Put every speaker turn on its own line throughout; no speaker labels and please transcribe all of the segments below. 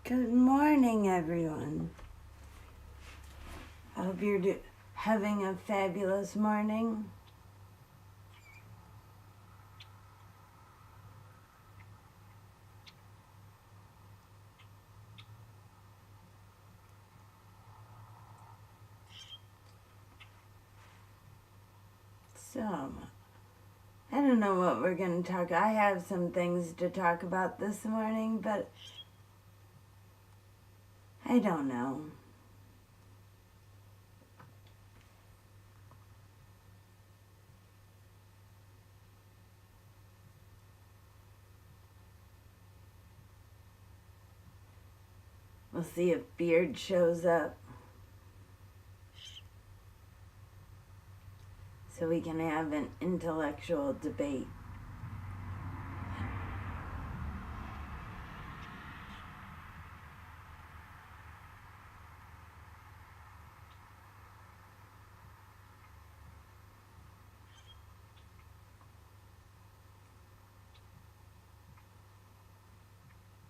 Good morning, everyone. I hope you're having a fabulous morning. So, I don't know what we're going to talk. I have some things to talk about this morning, but I don't know. We'll see if Beard shows up so we can have an intellectual debate.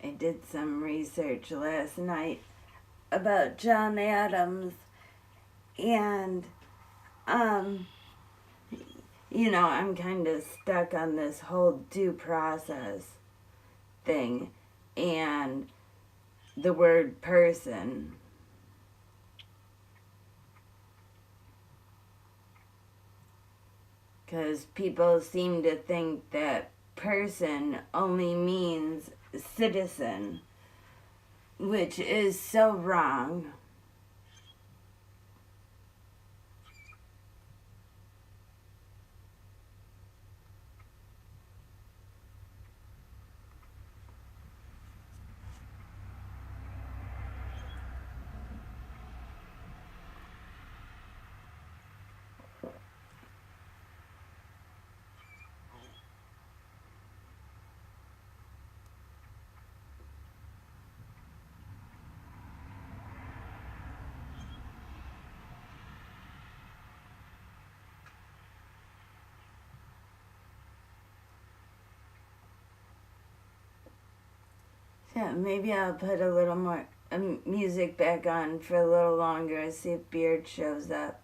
I did some research last night about John Adams, and I'm kind of stuck on this whole due process thing and the word person. Because people seem to think that person only means citizen, which is so wrong. So maybe I'll put a little more music back on for a little longer and see if Beard shows up.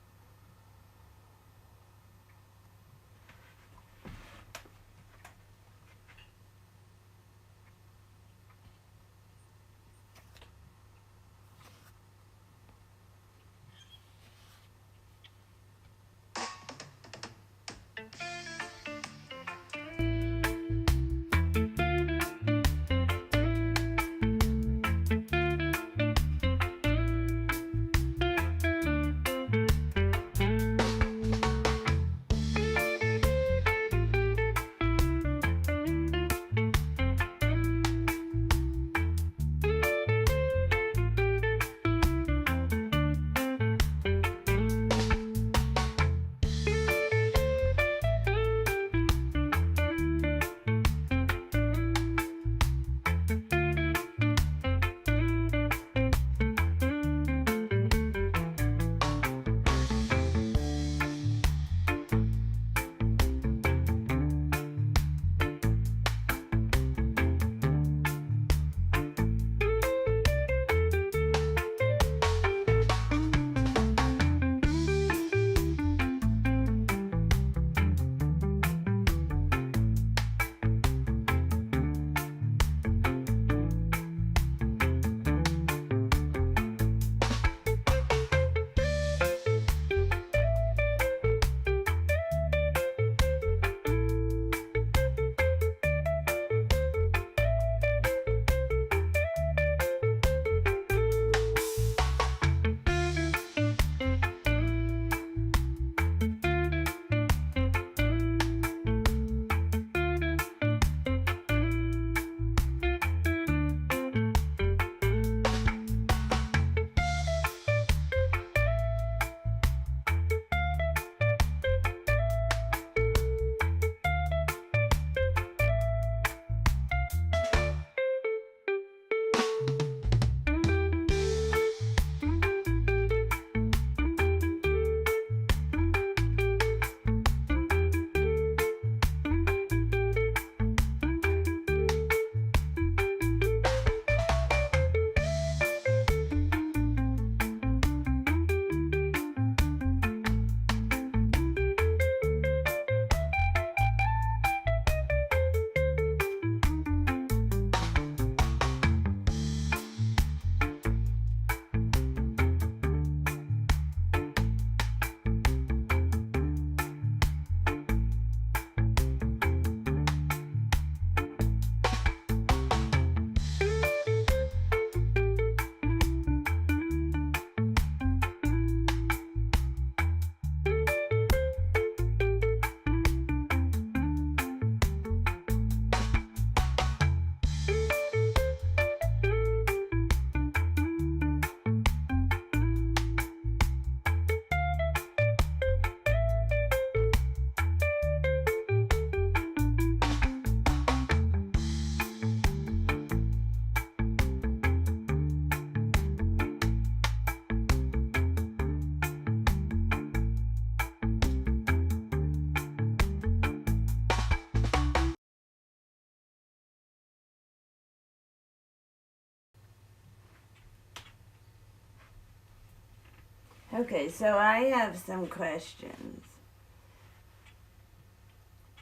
Okay, so I have some questions.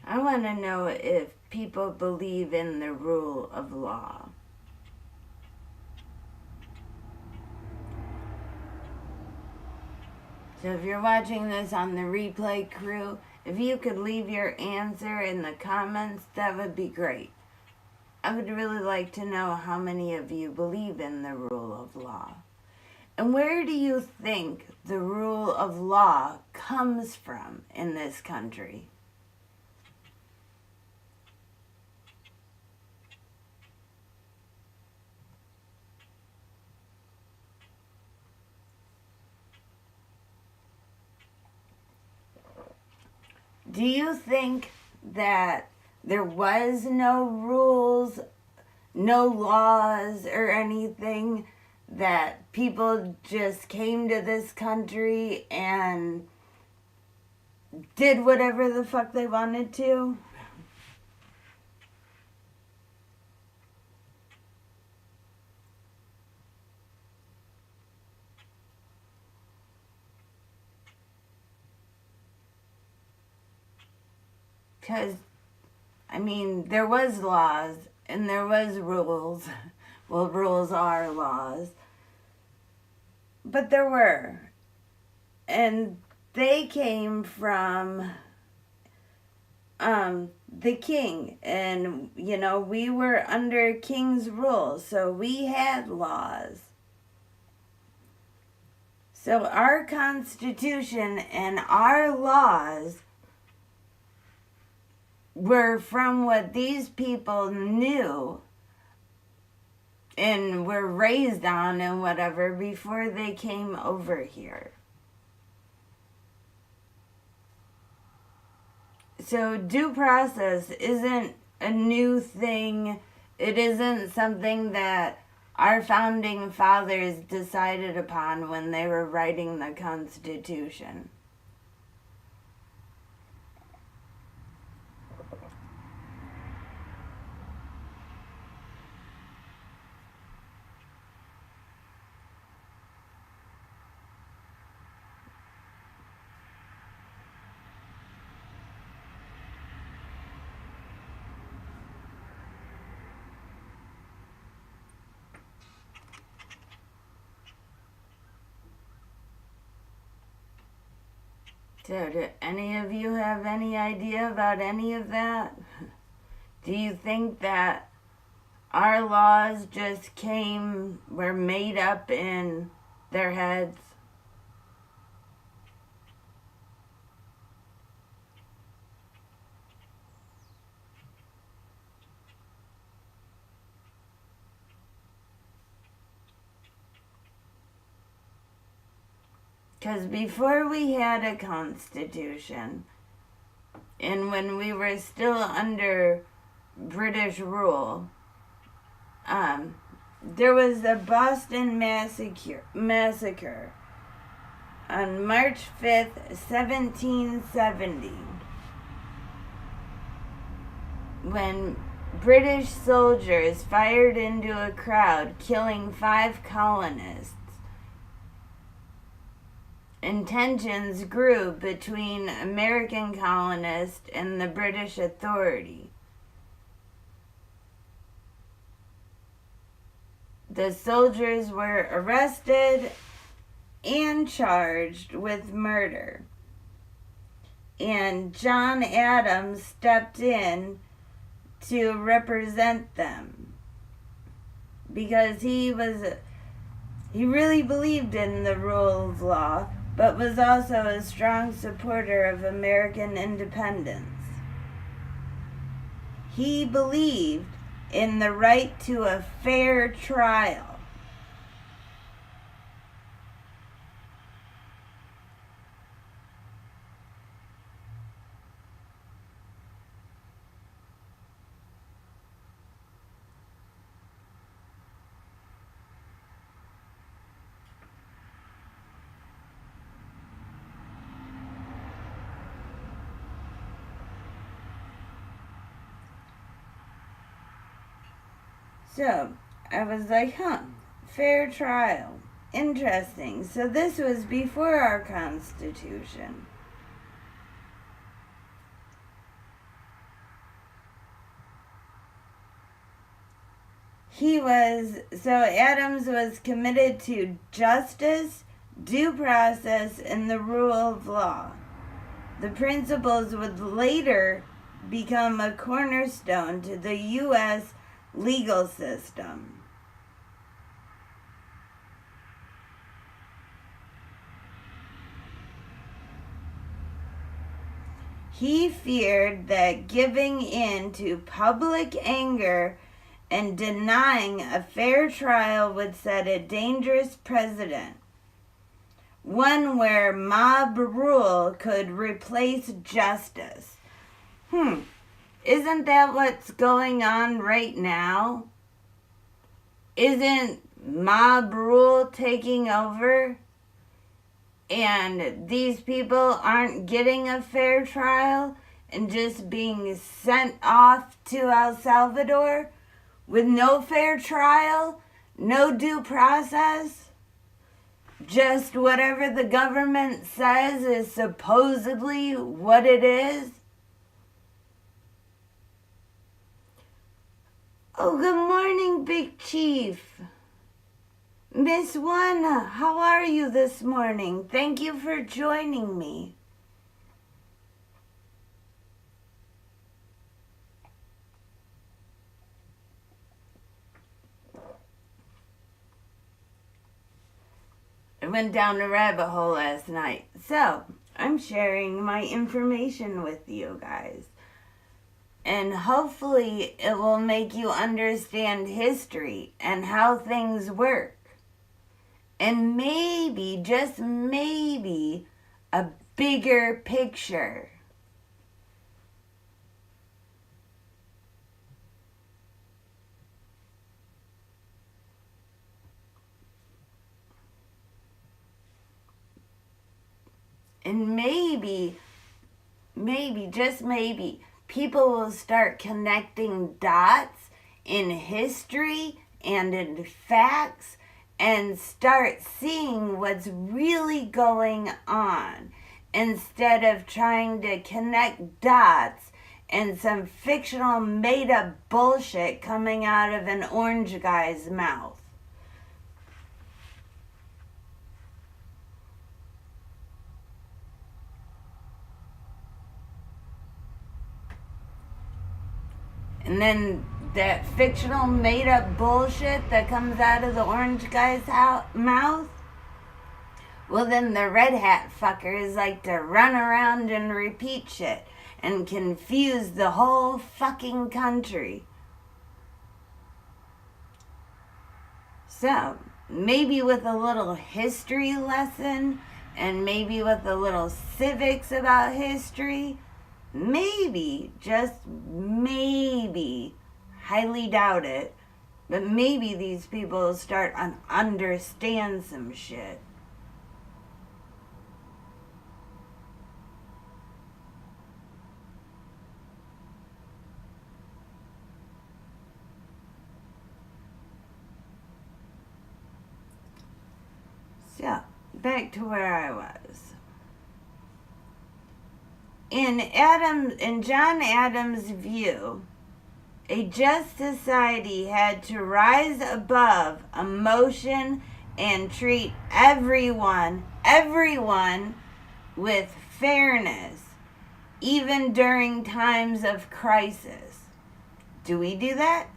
I want to know if people believe in the rule of law. So if you're watching this on the replay crew, if you could leave your answer in the comments, that would be great. I would really like to know how many of you believe in the rule of law. And where do you think the rule of law comes from in this country? Do you think that there was no rules, no laws, or anything, that people just came to this country and did whatever the fuck they wanted to? Because, I mean, there was laws and there was rules. Well, rules are laws. But there were. And they came from the king. And, you know, we were under king's rule, so we had laws. So our Constitution and our laws were from what these people knew and were raised on and whatever before they came over here. So due process isn't a new thing. It isn't something that our founding fathers decided upon when they were writing the Constitution. So do any of you have any idea about any of that? Do you think that our laws just were made up in their heads? Because before we had a constitution, and when we were still under British rule, there was the Boston Massacre on March 5th, 1770, when British soldiers fired into a crowd, killing 5 colonists. And tensions grew between American colonists and the British authority. The soldiers were arrested and charged with murder. And John Adams stepped in to represent them because he really believed in the rule of law, but was also a strong supporter of American independence. He believed in the right to a fair trial. So, I was like, fair trial. Interesting. So this was before our Constitution. Adams was committed to justice, due process, and the rule of law. The principles would later become a cornerstone to the U.S. legal system. He feared that giving in to public anger and denying a fair trial would set a dangerous precedent, one where mob rule could replace justice. Isn't that what's going on right now? Isn't mob rule taking over? And these people aren't getting a fair trial and just being sent off to El Salvador with no fair trial, no due process, just whatever the government says is supposedly what it is. Oh, good morning, Big Chief. Miss Juana, how are you this morning? Thank you for joining me. I went down a rabbit hole last night, so I'm sharing my information with you guys. And hopefully it will make you understand history and how things work. And maybe, just maybe, a bigger picture. And maybe, just maybe, people will start connecting dots in history and in facts and start seeing what's really going on instead of trying to connect dots and some fictional made-up bullshit coming out of an orange guy's mouth. And then that fictional made-up bullshit that comes out of the orange guy's mouth, well then the red hat fuckers like to run around and repeat shit and confuse the whole fucking country. So, maybe with a little history lesson and maybe with a little civics about history, maybe, just maybe, highly doubt it, but maybe these people will start to understand some shit. So, back to where I was. In John Adams' view, a just society had to rise above emotion and treat everyone with fairness, even during times of crisis. Do we do that?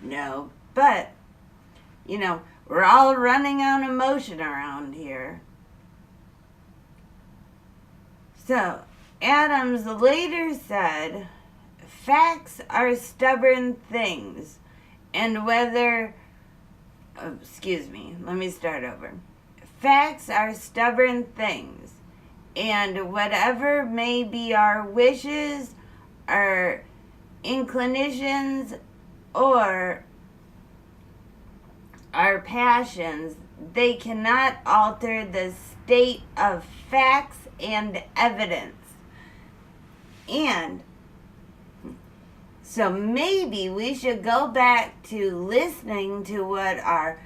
No, but, we're all running on emotion around here. So, Adams later said, facts are stubborn things, and Facts are stubborn things, and whatever may be our wishes, our inclinations, or our passions, they cannot alter the state of facts and evidence. And so maybe we should go back to listening to what our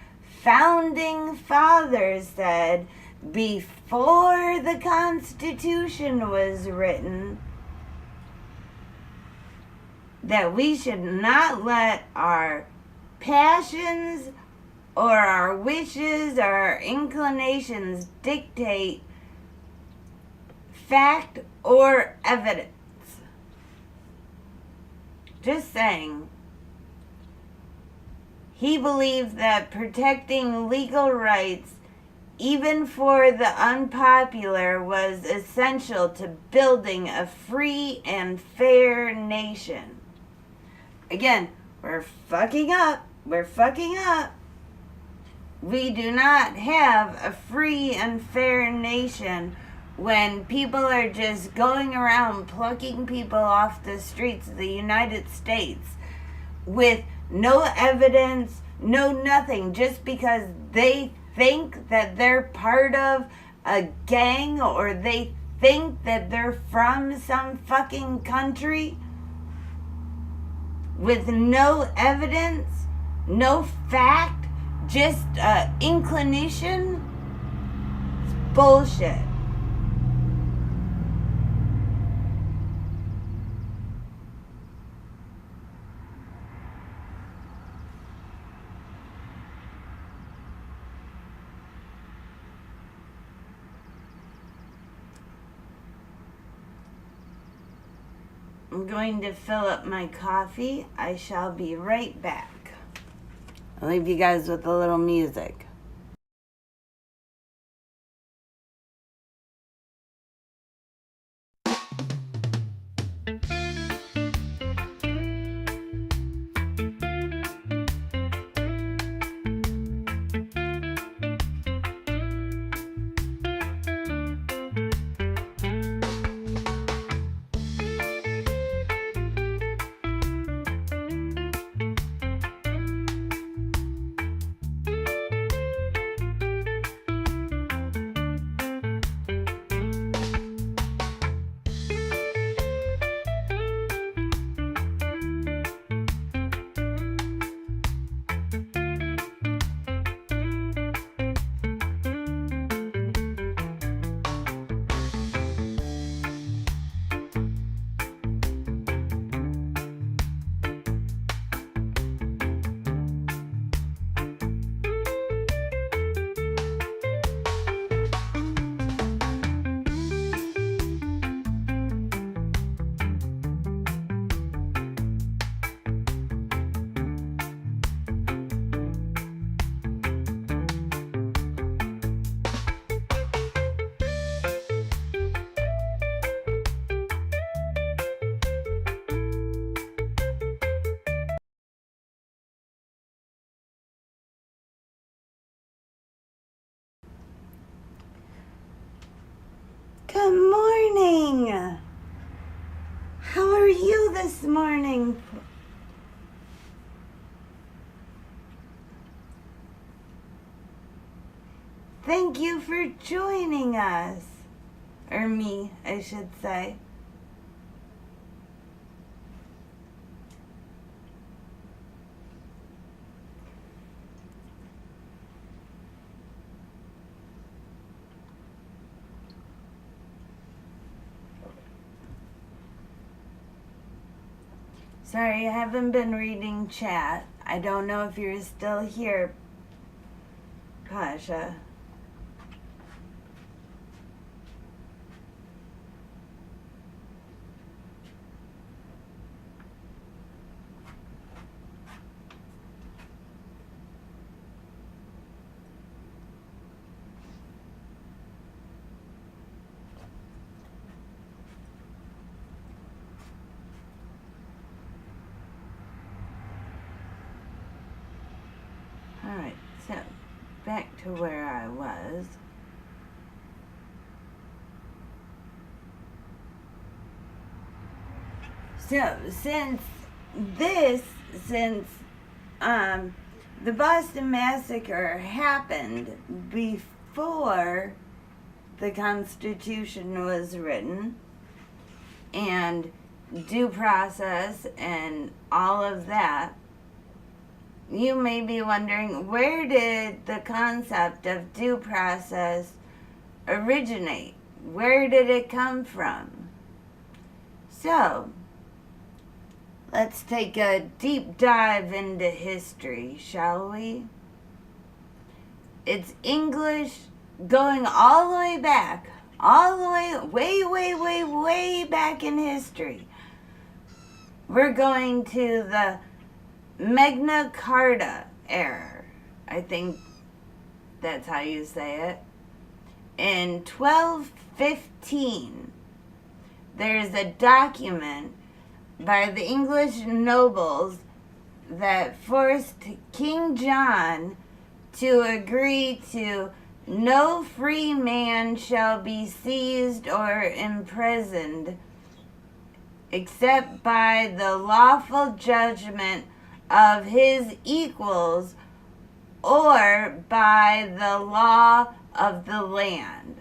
founding fathers said before the Constitution was written that we should not let our passions or our wishes or our inclinations dictate fact or evidence. Just saying. He believed that protecting legal rights, even for the unpopular, was essential to building a free and fair nation. Again, we're fucking up. We're fucking up. We do not have a free and fair nation when people are just going around plucking people off the streets of the United States with no evidence, no nothing, just because they think that they're part of a gang or they think that they're from some fucking country with no evidence, no fact, just inclination. It's bullshit. I'm going to fill up my coffee. I shall be right back. I'll leave you guys with a little music. Good morning. How are you this morning? Thank you for joining us. Or me, I should say. Sorry, I haven't been reading chat. I don't know if you're still here, Pasha. Alright, so back to where I was. So, since the Boston Massacre happened before the Constitution was written, and due process and all of that, you may be wondering, where did the concept of due process originate? Where did it come from? So, let's take a deep dive into history, shall we? It's English going all the way back, way back in history. We're going to the Magna Carta era. I think that's how you say it. In 1215, there's a document by the English nobles that forced King John to agree to no free man shall be seized or imprisoned except by the lawful judgment of his equals or by the law of the land.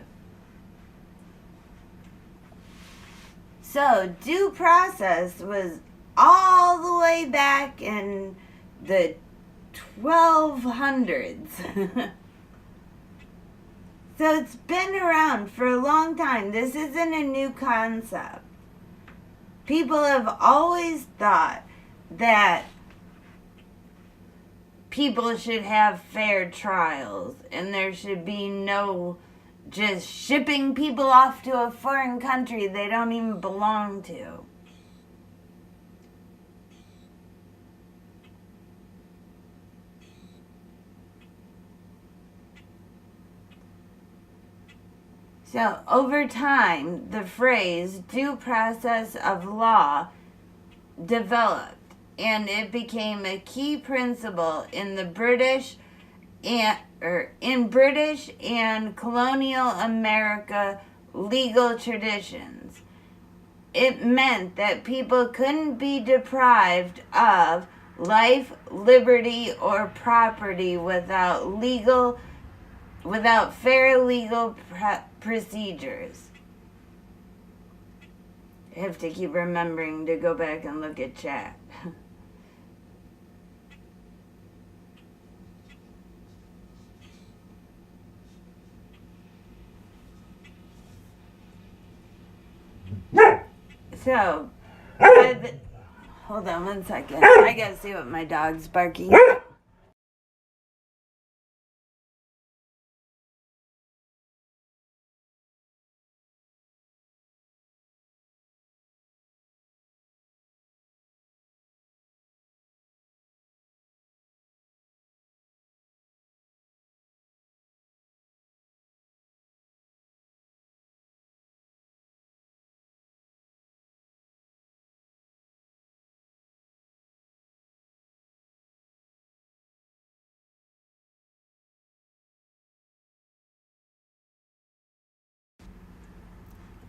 So due process was all the way back in the 1200s. So it's been around for a long time. This isn't a new concept. People have always thought that people should have fair trials and there should be no just shipping people off to a foreign country they don't even belong to. So, over time, the phrase due process of law developed, and it became a key principle in the British and colonial America legal traditions. It meant that people couldn't be deprived of life, liberty, or property without fair legal procedures. I have to keep remembering to go back and look at chat. So, hold on one second. I gotta see what my dog's barking.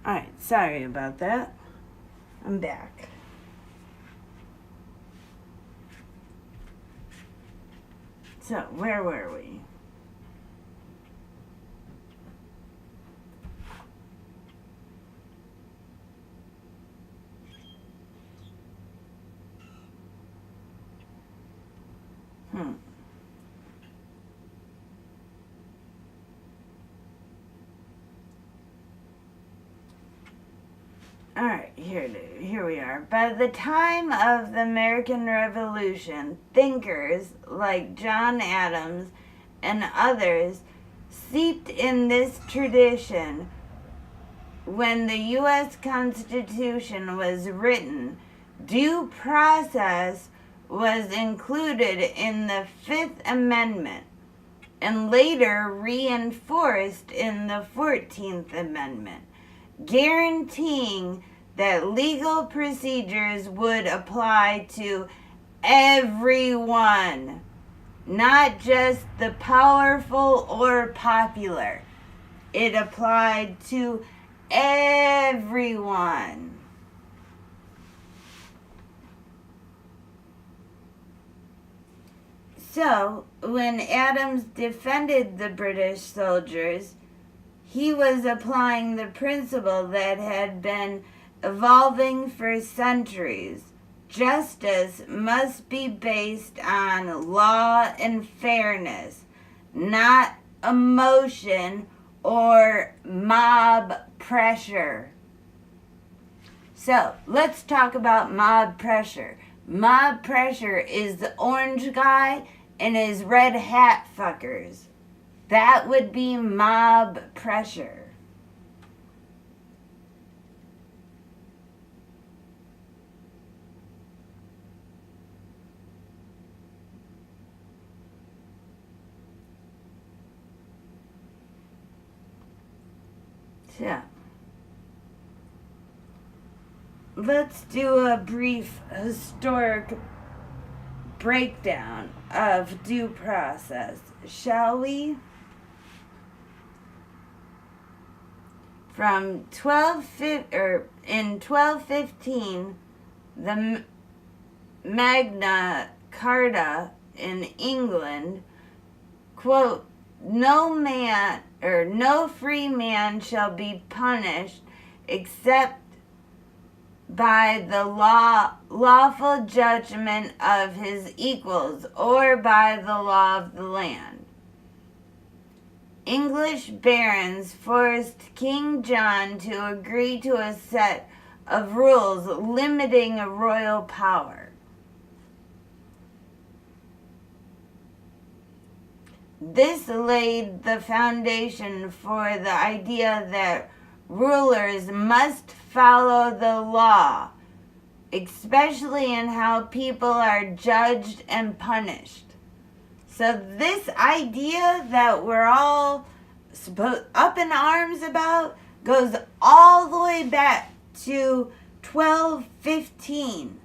Alright, sorry about that. I'm back. So, where were we? Alright, here we are. By the time of the American Revolution, thinkers like John Adams and others seeped in this tradition. When the U.S. Constitution was written, due process was included in the Fifth Amendment and later reinforced in the 14th Amendment, guaranteeing that legal procedures would apply to everyone, not just the powerful or popular. It applied to everyone. So, when Adams defended the British soldiers, he was applying the principle that had been evolving for centuries. justice must be based on law and fairness, not emotion or mob pressure. So, let's talk about mob pressure. Mob pressure is the orange guy and his red hat fuckers. That would be mob pressure. So, let's do a brief historic breakdown of due process, shall we? In 1215, the Magna Carta in England, quote, no free man shall be punished except by the lawful judgment of his equals or by the law of the land. English barons forced King John to agree to a set of rules limiting a royal power. This laid the foundation for the idea that rulers must follow the law, especially in how people are judged and punished. So this idea that we're all up in arms about goes all the way back to 1215.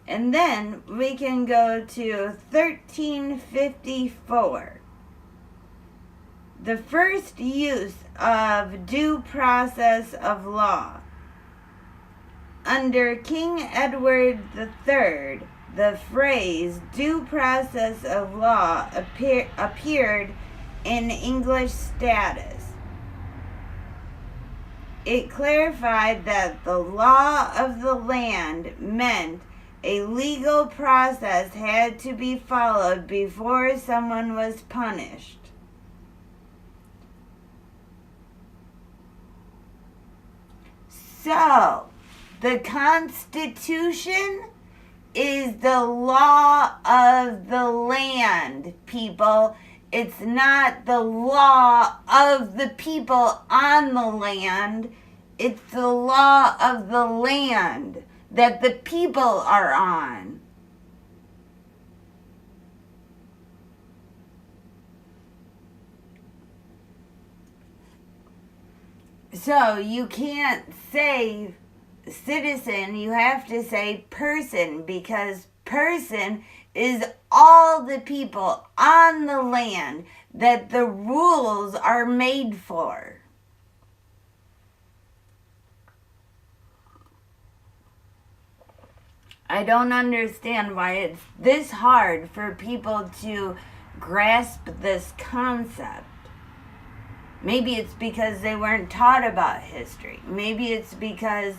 And then we can go to 1354. The first use of due process of law. Under King Edward III, the phrase due process of law appeared in English status. It clarified that the law of the land meant a legal process had to be followed before someone was punished. So, the Constitution is the law of the land, people. It's not the law of the people on the land. It's the law of the land that the people are on. So you can't say citizen, you have to say person, because person is all the people on the land that the rules are made for. I don't understand why it's this hard for people to grasp this concept. Maybe it's because they weren't taught about history. Maybe it's because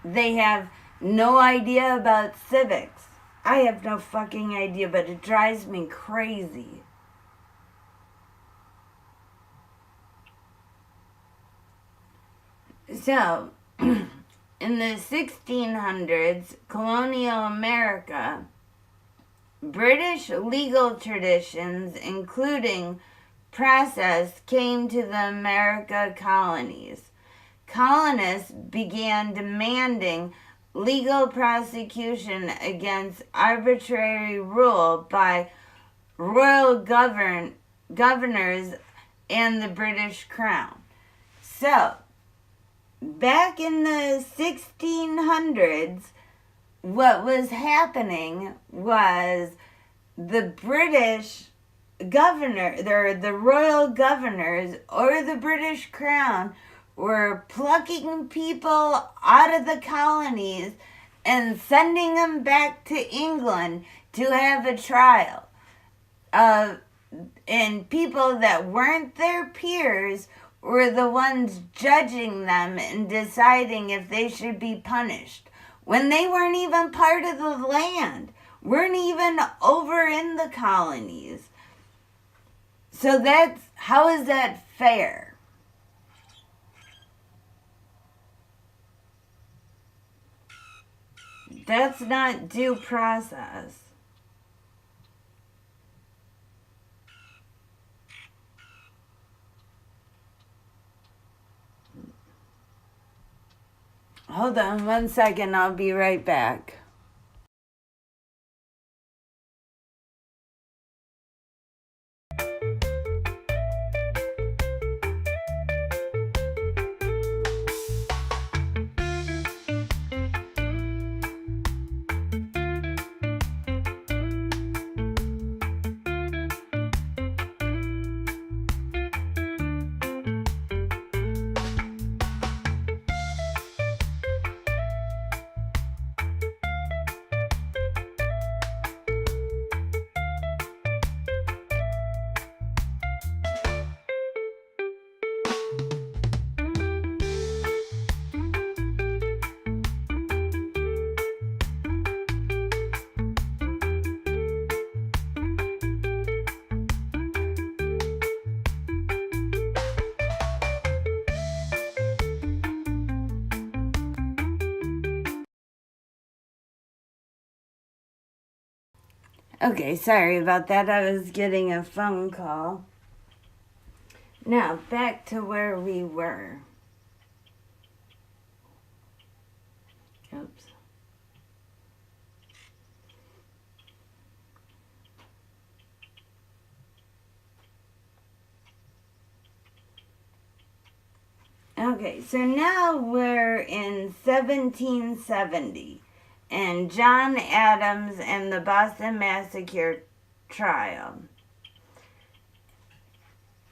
they have no idea about civics. I have no fucking idea, but it drives me crazy. So, in the 1600s, colonial America, British legal traditions, including process, came to the America colonies. Colonists began demanding legal prosecution against arbitrary rule by royal governors and the British Crown. So, back in the 1600s, what was happening was the British governor, the royal governors or the British Crown were plucking people out of the colonies and sending them back to England to have a trial. and people that weren't their peers were the ones judging them and deciding if they should be punished when they weren't even part of the land, weren't even over in the colonies. So how is that fair? That's not due process. Hold on 1 second, I'll be right back. Okay, sorry about that. I was getting a phone call. Now, back to where we were. Oops. Okay, so now we're in 1770. And John Adams and the Boston Massacre trial.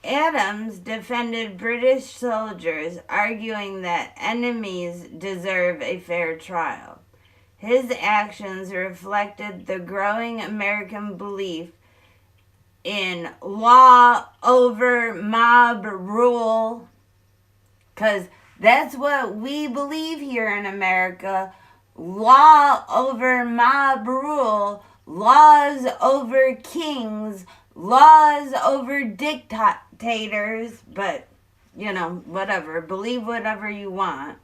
Adams defended British soldiers, arguing that enemies deserve a fair trial. His actions reflected the growing American belief in law over mob rule, because that's what we believe here in America. Law over mob rule, laws over kings, laws over dictators, but, whatever. Believe whatever you want.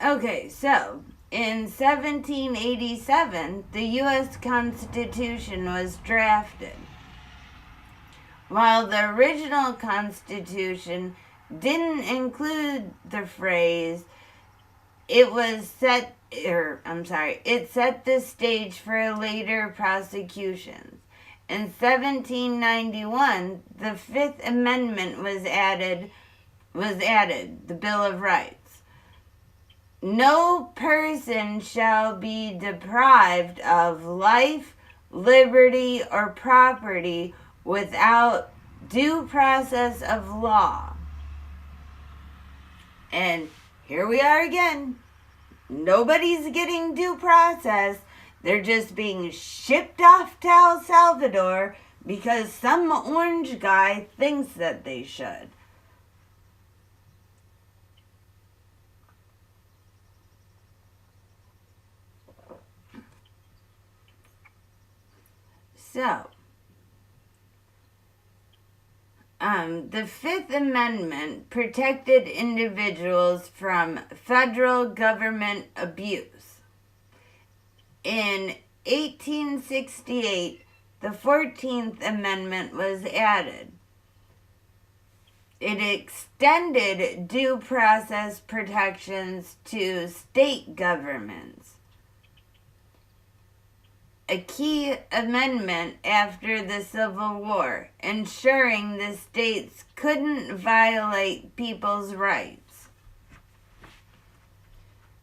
Okay, so, in 1787, the U.S. Constitution was drafted. While the original Constitution didn't include the phrase, it set the stage for later prosecutions. In 1791, the Fifth Amendment was added, the Bill of Rights. No person shall be deprived of life, liberty, or property without due process of law. And here we are again. Nobody's getting due process. They're just being shipped off to El Salvador because some orange guy thinks that they should. So, the Fifth Amendment protected individuals from federal government abuse. In 1868, the 14th Amendment was added. It extended due process protections to state governments. A key amendment after the Civil War, ensuring the states couldn't violate people's rights.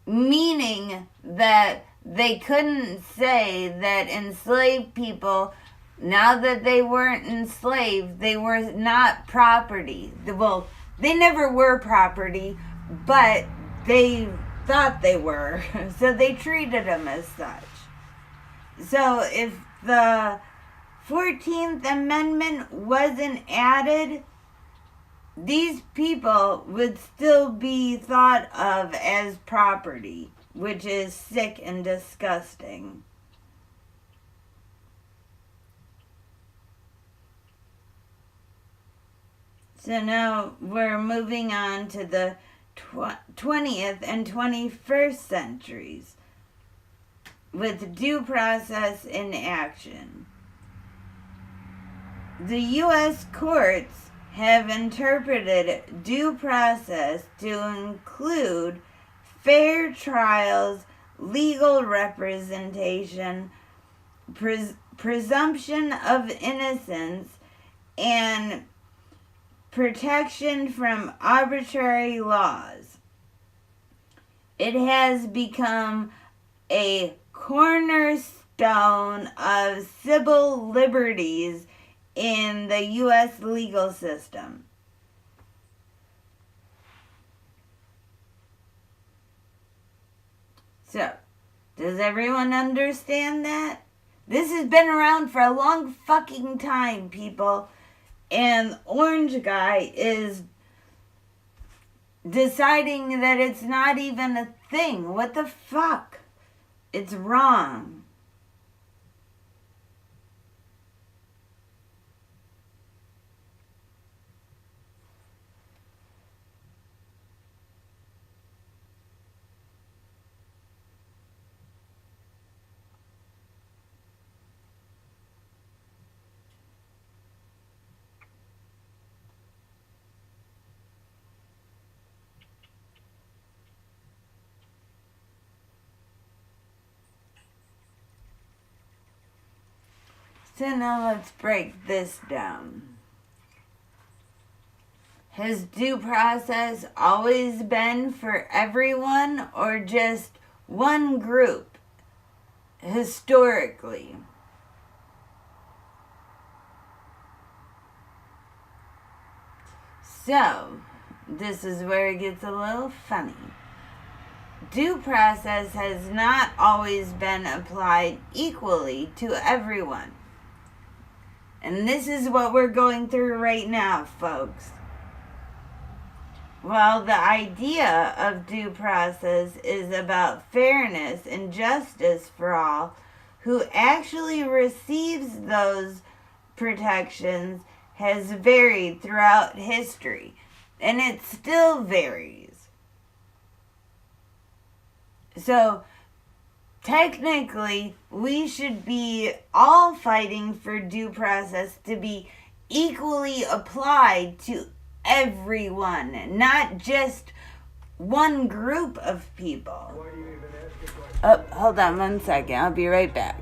Meaning that they couldn't say that enslaved people, now that they weren't enslaved, they were not property. Well, they never were property, but they thought they were, so they treated them as such. So if the 14th Amendment wasn't added, these people would still be thought of as property, which is sick and disgusting. So now we're moving on to the 20th and 21st centuries with due process in action. The U.S. courts have interpreted due process to include fair trials, legal representation, presumption of innocence, and protection from arbitrary laws. It has become a cornerstone of civil liberties in the U.S. legal system. So, does everyone understand that? This has been around for a long fucking time, people. And Orange Guy is deciding that it's not even a thing. What the fuck? It's wrong. So now let's break this down. Has due process always been for everyone or just one group historically? So, this is where it gets a little funny. Due process has not always been applied equally to everyone. And this is what we're going through right now, folks. While the idea of due process is about fairness and justice for all, who actually receives those protections has varied throughout history, and it still varies. So, technically, we should be all fighting for due process to be equally applied to everyone, not just one group of people. Oh, hold on 1 second. I'll be right back.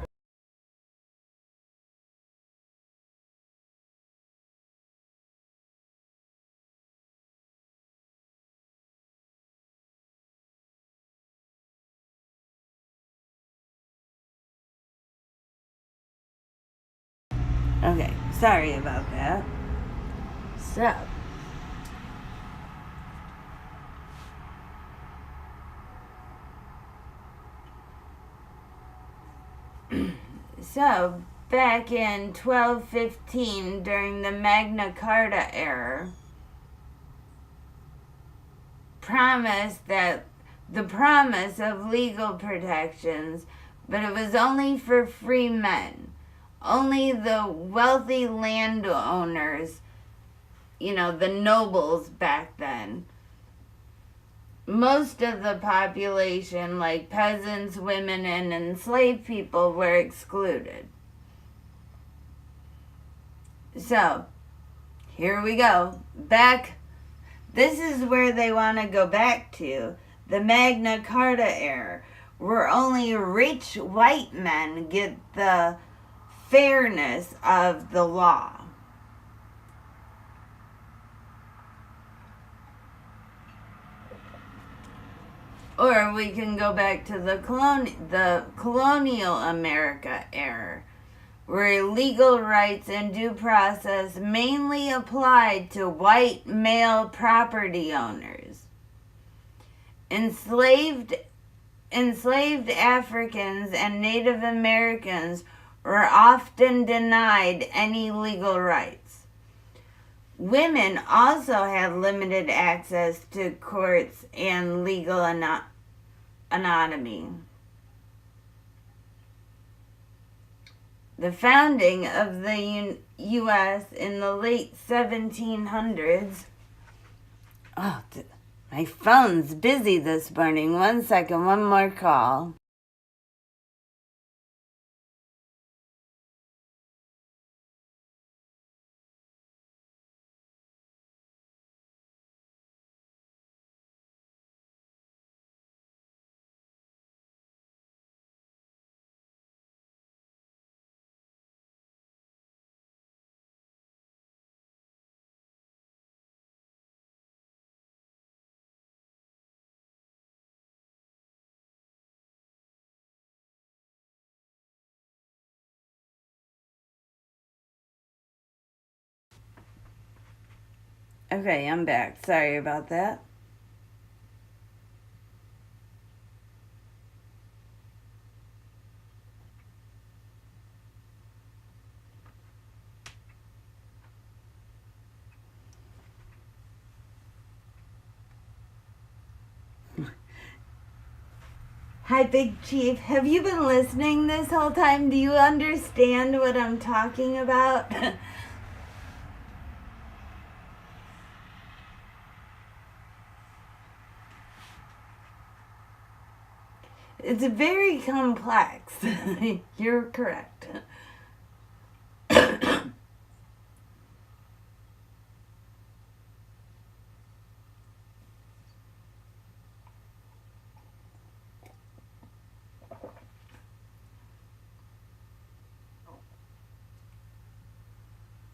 Okay, sorry about that. So, back in 1215, during the Magna Carta era, the promise of legal protections, but it was only for free men. Only the wealthy landowners, the nobles back then. Most of the population, like peasants, women, and enslaved people, were excluded. So, here we go. This is where they want to go back to. The Magna Carta era, where only rich white men get the fairness of the law. Or we can go back to the colonial America era, where legal rights and due process mainly applied to white male property owners. Enslaved Africans and Native Americans were often denied any legal rights. Women also had limited access to courts and legal autonomy. The founding of the U.S. in the late 1700s. Oh, my phone's busy this morning. 1 second, one more call. Okay, I'm back. Sorry about that. Hi, Big Chief. Have you been listening this whole time? Do you understand what I'm talking about? It's very complex. You're correct.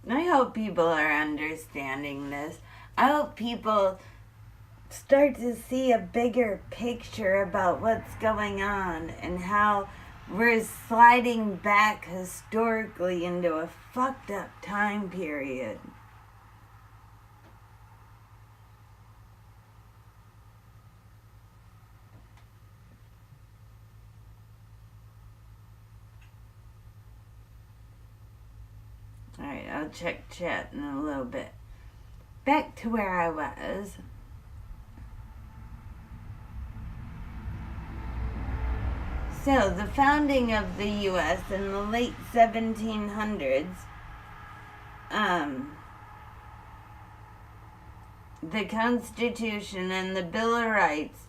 I hope people are understanding this. I hope people start to see a bigger picture about what's going on and how we're sliding back historically into a fucked up time period. Alright, I'll check chat in a little bit. Back to where I was. So, the founding of the U.S. in the late 1700s, the Constitution and the Bill of Rights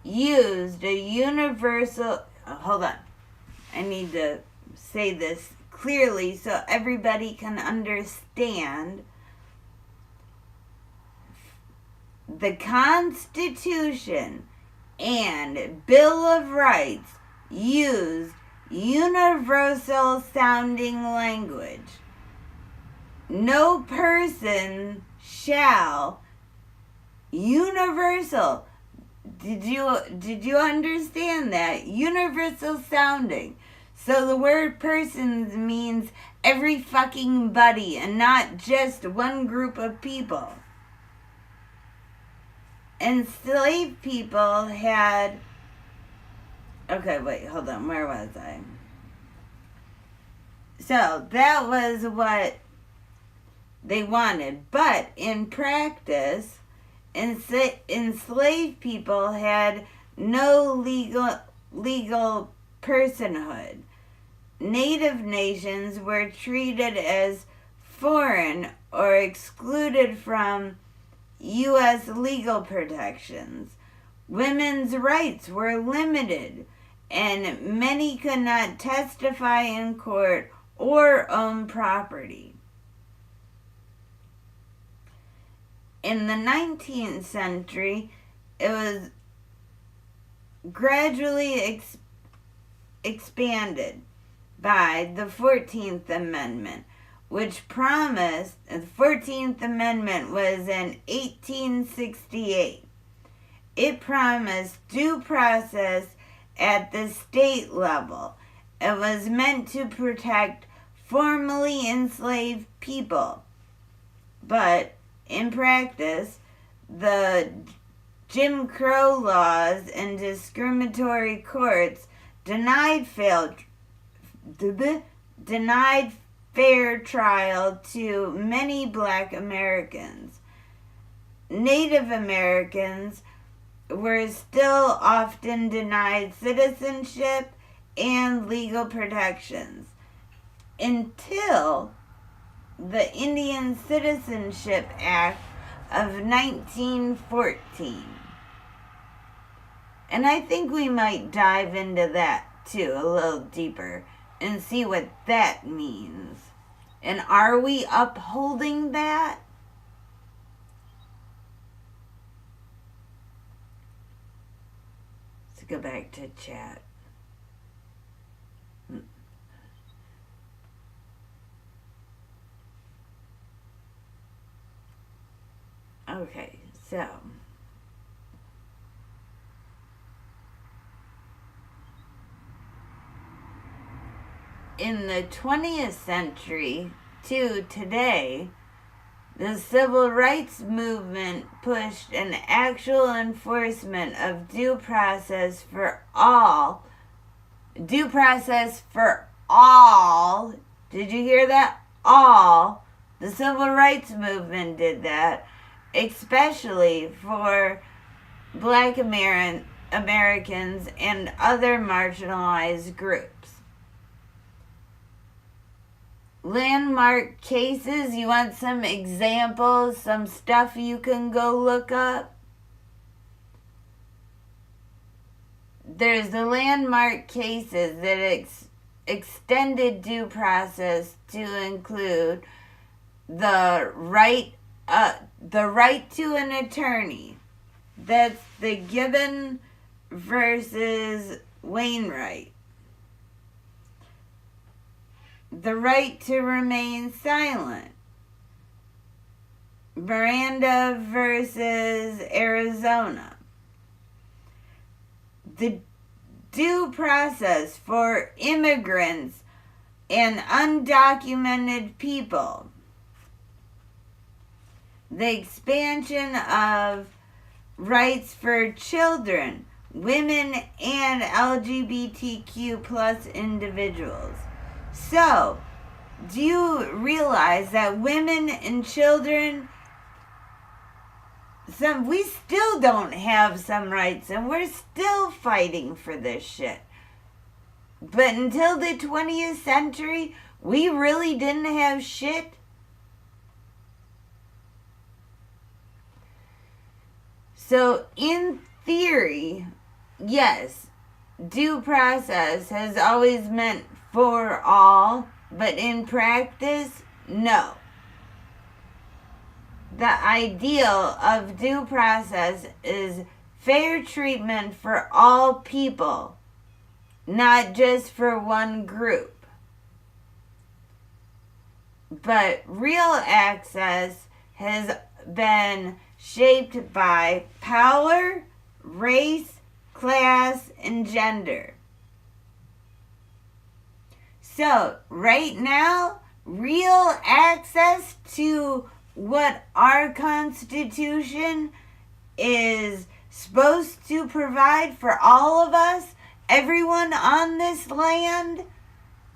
used a universal... hold on. I need to say this clearly so everybody can understand. The Constitution and Bill of Rights used universal sounding language. No person shall. Universal. Did you understand that? Universal sounding. So the word persons means every fucking buddy and not just one group of people. Enslaved people had... Okay, wait, hold on. Where was I? So, that was what they wanted. But in practice, enslaved people had no legal personhood. Native nations were treated as foreign or excluded from U.S. legal protections. Women's rights were limited, and many could not testify in court or own property. In the 19th century, it was gradually expanded by the 14th Amendment, which promised... The 14th Amendment was in 1868. It promised due process at the state level. It was meant to protect formerly enslaved people. But in practice, the Jim Crow laws and discriminatory courts denied denied fair trial to many Black Americans. Native Americans were still often denied citizenship and legal protections until the Indian Citizenship Act of 1914. And I think we might dive into that too a little deeper and see what that means. And are we upholding that? Let's go back to chat. Okay, so in the 20th century to today, the civil rights movement pushed an actual enforcement of due process for all. Due process for all. Did you hear that? All. The civil rights movement did that, especially for Black Americans and other marginalized groups. Landmark cases, you want some examples, some stuff you can go look up? There's the landmark cases that extended due process to include the right to an attorney. That's the Gibbon versus Wainwright. The right to remain silent. Miranda versus Arizona. The due process for immigrants and undocumented people. The expansion of rights for children, women, and LGBTQ plus individuals. So, do you realize that women and children, we still don't have some rights, and we're still fighting for this shit. But until the 20th century, we really didn't have shit. So, in theory, yes, due process has always meant for all, but in practice, no. The ideal of due process is fair treatment for all people, not just for one group. But real access has been shaped by power, race, class, and gender. So, right now, real access to what our Constitution is supposed to provide for all of us, everyone on this land,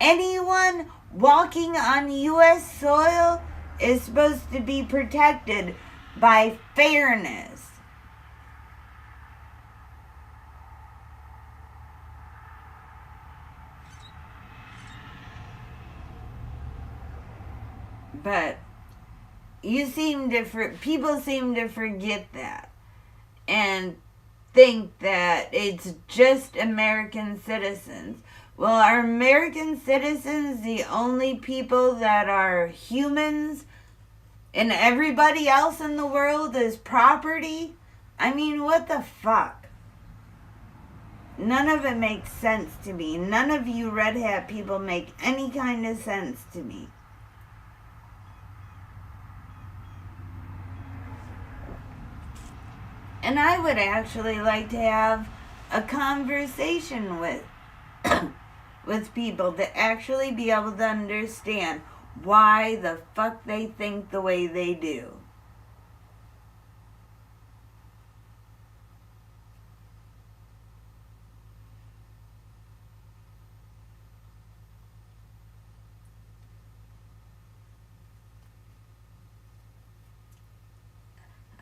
anyone walking on U.S. soil is supposed to be protected by fairness. But people seem to forget that and think that it's just American citizens. Well, are American citizens the only people that are humans and everybody else in the world is property? I mean, what the fuck? None of it makes sense to me. None of you red hat people make any kind of sense to me. And I would actually like to have a conversation with people to actually be able to understand why the fuck they think the way they do.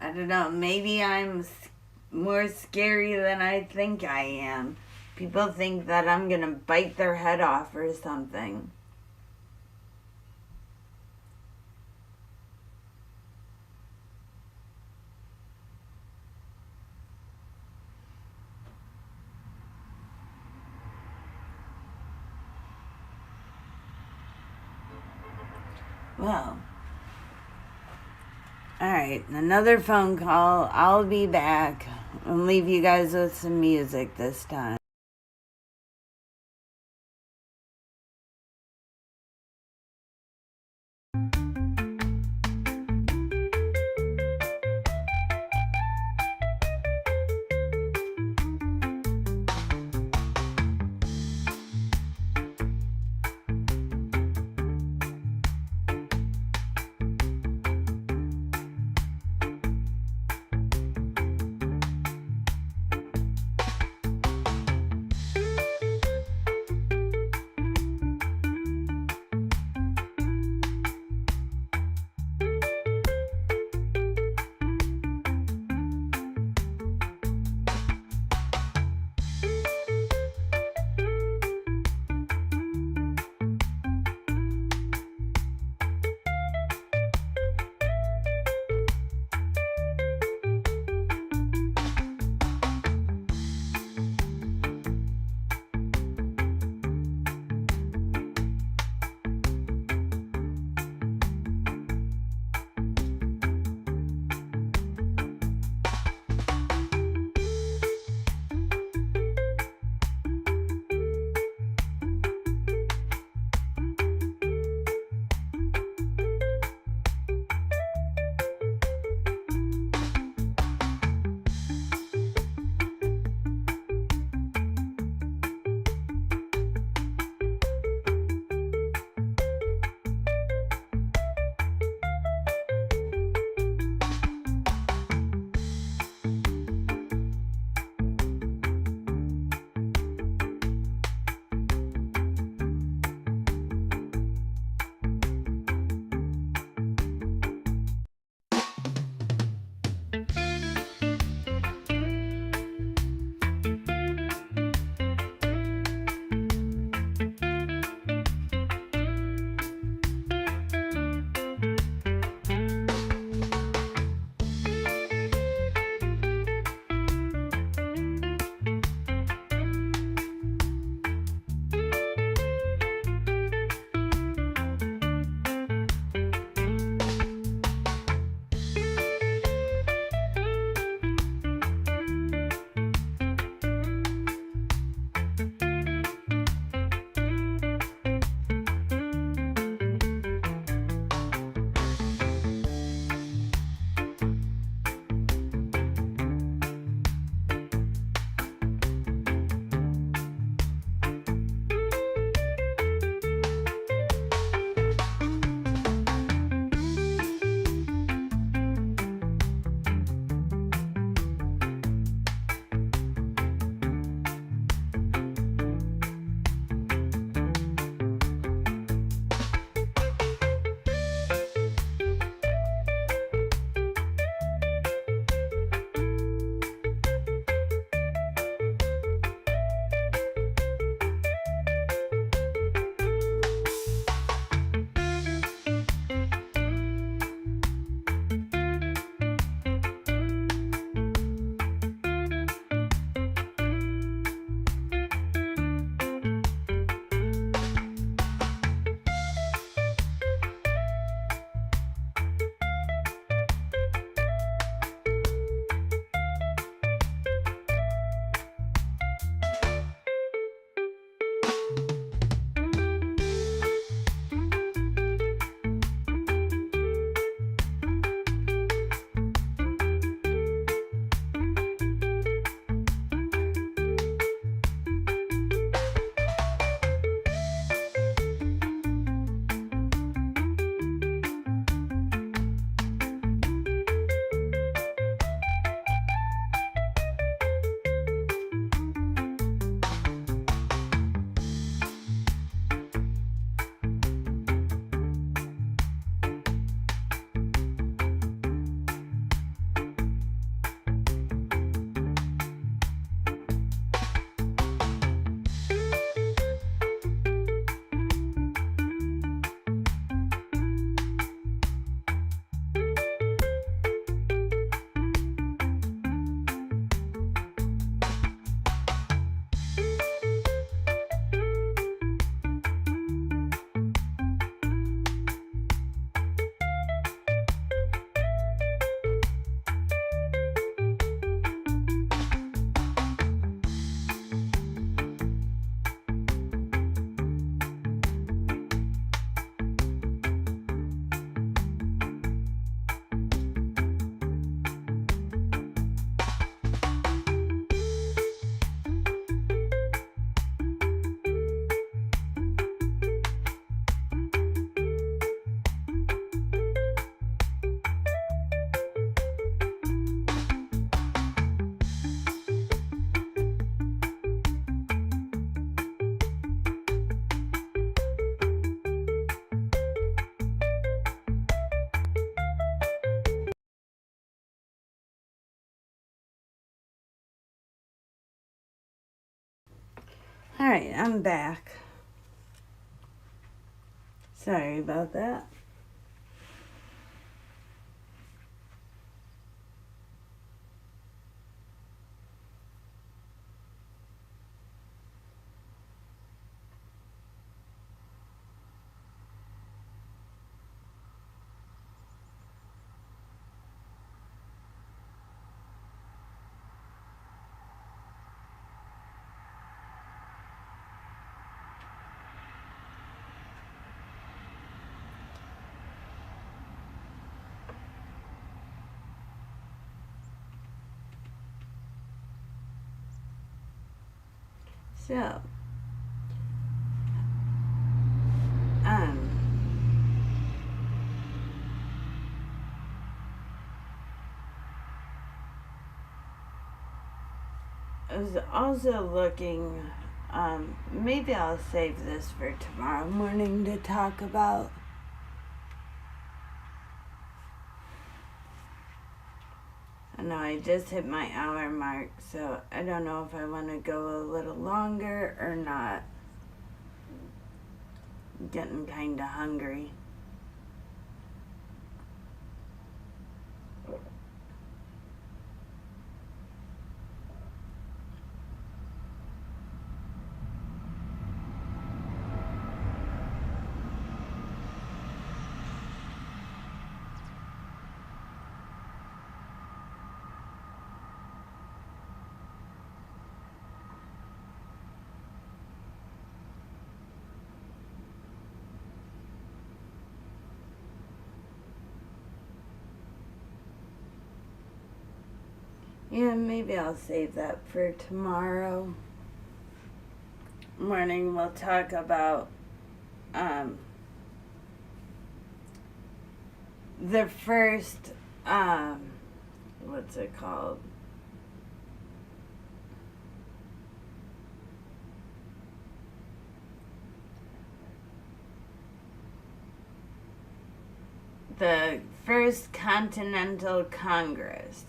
I don't know, maybe I'm more scary than I think I am. People think that I'm gonna bite their head off or something. Well, alright, another phone call. I'll be back and leave you guys with some music this time. Alright, I'm back. Sorry about that. So, I was also looking, maybe I'll save this for tomorrow morning to talk about. I know I just hit my hour mark, so I don't know if I want to go a little longer or not. I'm getting kind of hungry. Yeah, maybe I'll save that for tomorrow morning. We'll talk about the first, what's it called? The First Continental Congress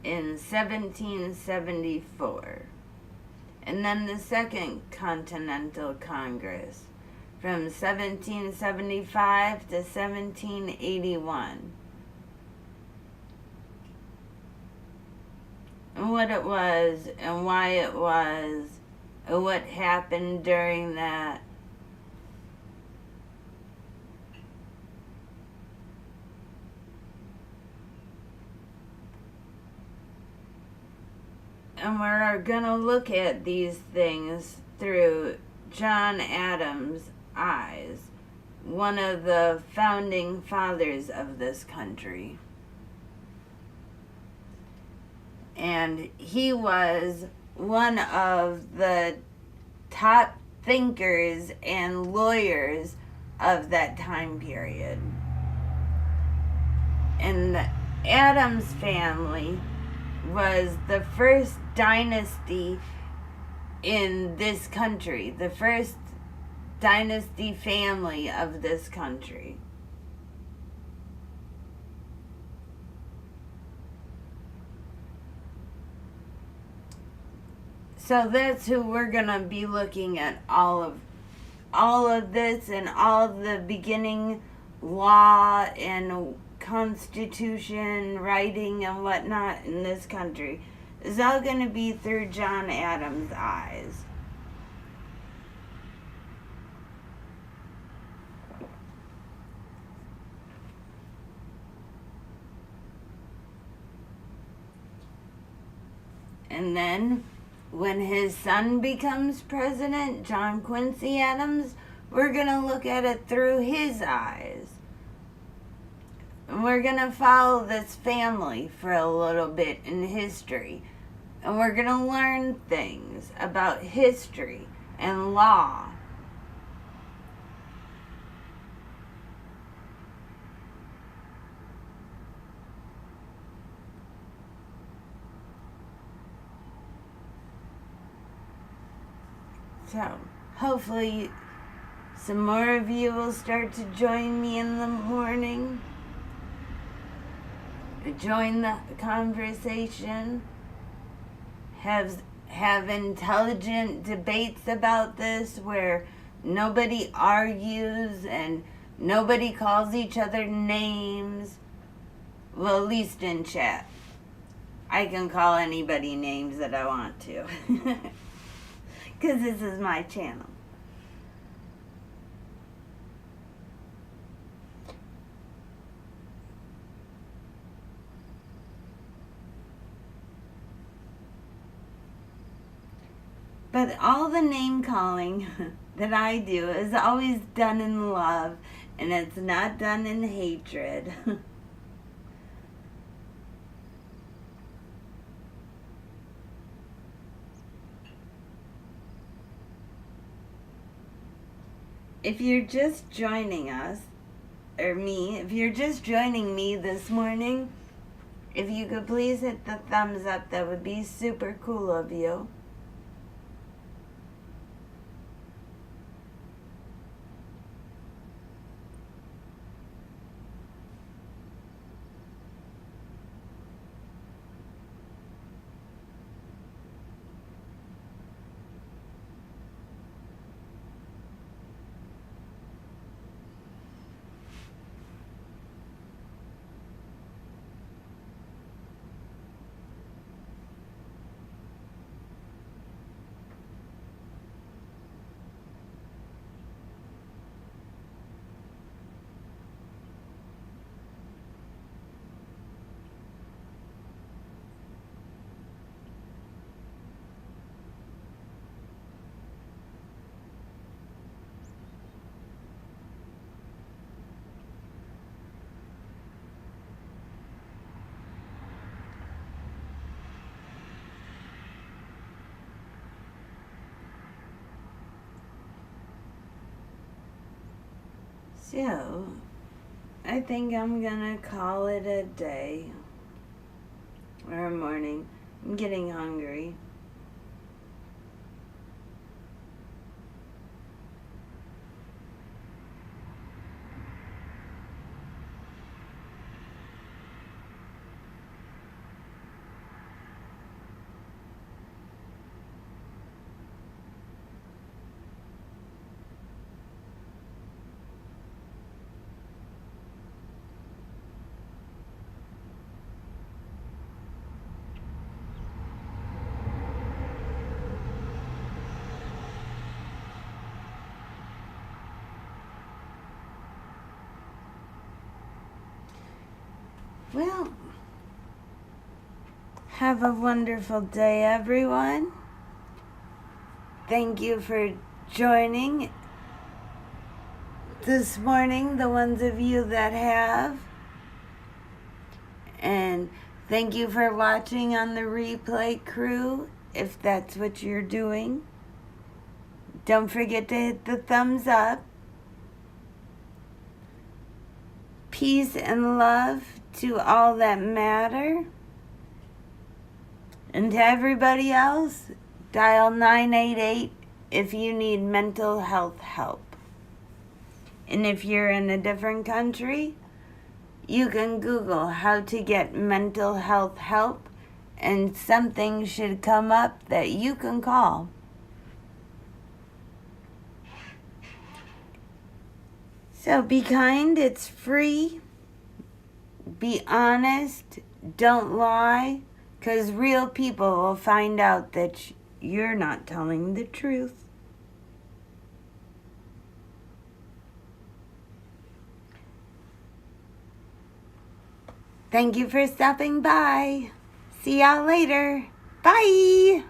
in 1774, and then the Second Continental Congress from 1775 to 1781, and what it was and why it was and what happened during that. And we're going to look at these things through John Adams' eyes, one of the founding fathers of this country. And he was one of the top thinkers and lawyers of that time period. And the Adams family was the first dynasty in this country, the first dynasty family of this country. So that's who we're going to be looking at all of this and all of the beginning law and constitution writing and whatnot in this country. It's all going to be through John Adams' eyes. And then, when his son becomes president, John Quincy Adams, we're going to look at it through his eyes. And we're going to follow this family for a little bit in history. And we're going to learn things about history and law. So, hopefully, some more of you will start to join me in the morning. Join the conversation. Have have intelligent debates about this where nobody argues and nobody calls each other names. Well, at least in chat. I can call anybody names that I want to. Because this is my channel. But all the name calling that I do is always done in love, and it's not done in hatred. If you're just joining us, or me, if you're just joining me this morning, if you could please hit the thumbs up, that would be super cool of you. So, I think I'm gonna call it a day or a morning. I'm getting hungry. Well, have a wonderful day, everyone. Thank you for joining this morning, the ones of you that have. And thank you for watching on the replay crew, if that's what you're doing. Don't forget to hit the thumbs up. Peace and love to all that matter. And to everybody else, dial 988 if you need mental health help. And if you're in a different country, you can Google how to get mental health help, and something should come up that you can call. So be kind, it's free. Be honest, don't lie, because real people will find out that you're not telling the truth. Thank you for stopping by. See y'all later. Bye.